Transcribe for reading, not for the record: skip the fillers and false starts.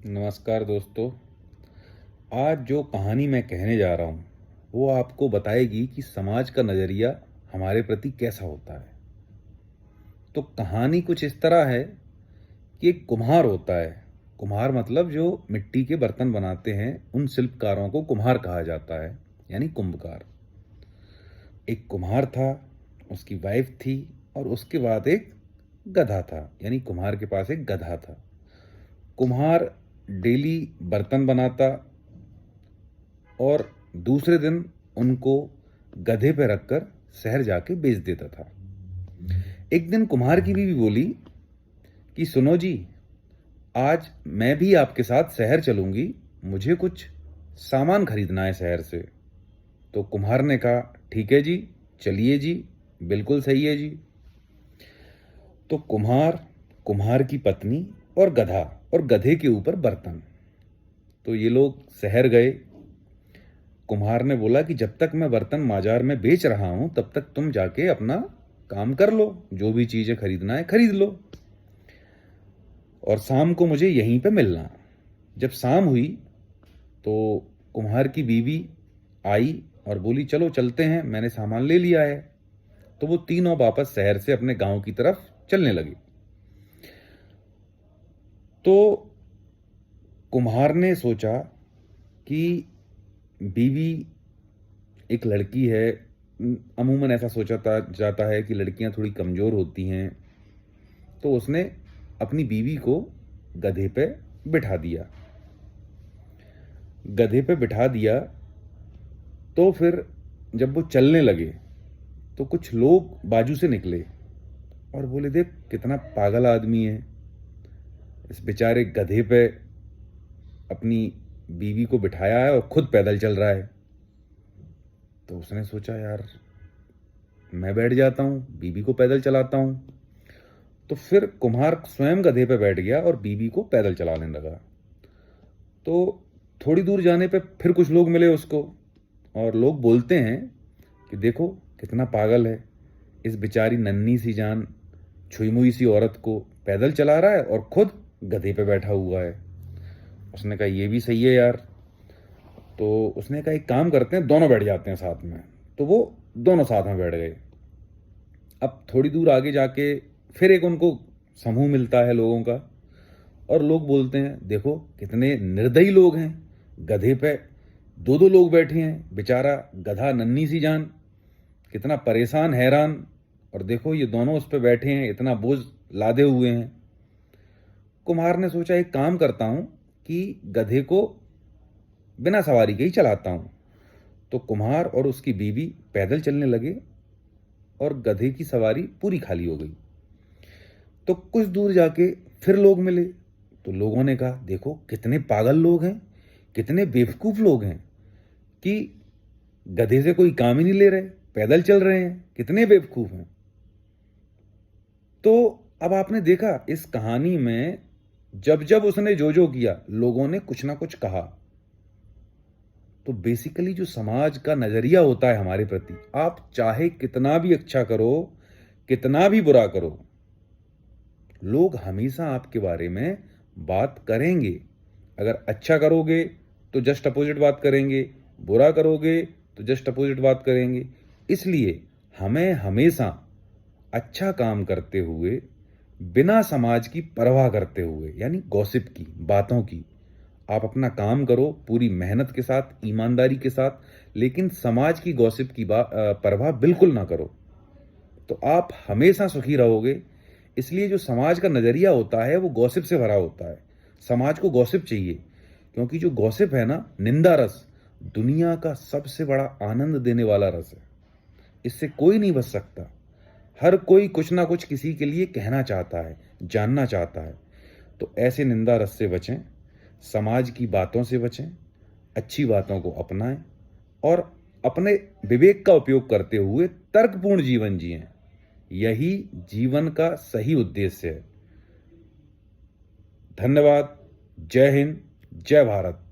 नमस्कार दोस्तों। आज जो कहानी मैं कहने जा रहा हूँ वो आपको बताएगी कि समाज का नज़रिया हमारे प्रति कैसा होता है। तो कहानी कुछ इस तरह है कि एक कुम्हार होता है। कुम्हार मतलब जो मिट्टी के बर्तन बनाते हैं, उन शिल्पकारों को कुम्हार कहा जाता है, यानी कुंभकार। एक कुम्हार था, उसकी वाइफ थी, और उसके बाद एक गधा था, यानी कुम्हार के पास एक गधा था। कुम्हार डेली बर्तन बनाता और दूसरे दिन उनको गधे पे रखकर शहर जाके बेच देता था। एक दिन कुम्हार की बीवी बोली कि सुनो जी, आज मैं भी आपके साथ शहर चलूंगी, मुझे कुछ सामान खरीदना है शहर से। तो कुम्हार ने कहा ठीक है जी, चलिए जी, बिल्कुल सही है जी। तो कुम्हार, कुम्हार की पत्नी और गधा, और गधे के ऊपर बर्तन, तो ये लोग शहर गए। कुम्हार ने बोला कि जब तक मैं बर्तन बाजार में बेच रहा हूं तब तक तुम जाके अपना काम कर लो, जो भी चीजें खरीदना है खरीद लो, और शाम को मुझे यहीं पे मिलना। जब शाम हुई तो कुम्हार की बीवी आई और बोली चलो चलते हैं, मैंने सामान ले लिया है। तो वो तीनों वापस शहर से अपने गांव की तरफ चलने लगे। तो कुम्हार ने सोचा कि बीवी एक लड़की है, अमूमन ऐसा सोचा जाता है कि लड़कियां थोड़ी कमजोर होती हैं। तो उसने अपनी बीवी को गधे पे बिठा दिया। गधे पे बिठा दिया तो फिर जब वो चलने लगे तो कुछ लोग बाजू से निकले और बोले देख कितना पागल आदमी है, इस बेचारे गधे पे अपनी बीवी को बिठाया है और खुद पैदल चल रहा है। तो उसने सोचा यार, मैं बैठ जाता हूँ, बीवी को पैदल चलाता हूँ। तो फिर कुम्हार स्वयं गधे पे बैठ गया और बीवी को पैदल चलाने लगा। तो थोड़ी दूर जाने पे फिर कुछ लोग मिले उसको, और लोग बोलते हैं कि देखो कितना पागल है, इस बेचारी नन्ही सी जान छुई मुई सी औरत को पैदल चला रहा है और खुद गधे पे बैठा हुआ है। उसने कहा ये भी सही है यार। तो उसने कहा एक काम करते हैं, दोनों बैठ जाते हैं साथ में। तो वो दोनों साथ में बैठ गए। अब थोड़ी दूर आगे जाके फिर एक उनको समूह मिलता है लोगों का, और लोग बोलते हैं देखो कितने निर्दयी लोग हैं, गधे पे दो दो लोग बैठे हैं, बेचारा गधा नन्ही सी जान कितना परेशान हैरान, और देखो ये दोनों उस पे बैठे हैं, इतना बोझ लादे हुए हैं। कुम्हार ने सोचा एक काम करता हूं कि गधे को बिना सवारी के ही चलाता हूं। तो कुम्हार और उसकी बीवी पैदल चलने लगे और गधे की सवारी पूरी खाली हो गई। तो कुछ दूर जाके फिर लोग मिले। तो लोगों ने कहा देखो कितने पागल लोग हैं, कितने बेवकूफ लोग हैं कि गधे से कोई काम ही नहीं ले रहे, पैदल चल रहे हैं, कितने बेवकूफ हैं। तो अब आपने देखा इस कहानी में जब जब उसने जो जो किया, लोगों ने कुछ ना कुछ कहा। तो बेसिकली जो समाज का नजरिया होता है हमारे प्रति, आप चाहे कितना भी अच्छा करो, कितना भी बुरा करो, लोग हमेशा आपके बारे में बात करेंगे। अगर अच्छा करोगे तो जस्ट अपोजिट बात करेंगे, बुरा करोगे तो जस्ट अपोजिट बात करेंगे। इसलिए हमें हमेशा अच्छा काम करते हुए, बिना समाज की परवाह करते हुए, यानी गॉसिप की बातों की, आप अपना काम करो पूरी मेहनत के साथ, ईमानदारी के साथ, लेकिन समाज की गॉसिप की परवाह बिल्कुल ना करो, तो आप हमेशा सुखी रहोगे। इसलिए जो समाज का नजरिया होता है वो गॉसिप से भरा होता है। समाज को गॉसिप चाहिए, क्योंकि जो गॉसिप है ना, निंदा रस, दुनिया का सबसे बड़ा आनंद देने वाला रस है। इससे कोई नहीं बच सकता। हर कोई कुछ ना कुछ किसी के लिए कहना चाहता है, जानना चाहता है। तो ऐसे निंदा रस से बचें, समाज की बातों से बचें, अच्छी बातों को अपनाएं, और अपने विवेक का उपयोग करते हुए तर्कपूर्ण जीवन जिएं। यही जीवन का सही उद्देश्य है। धन्यवाद। जय हिंद, जय भारत।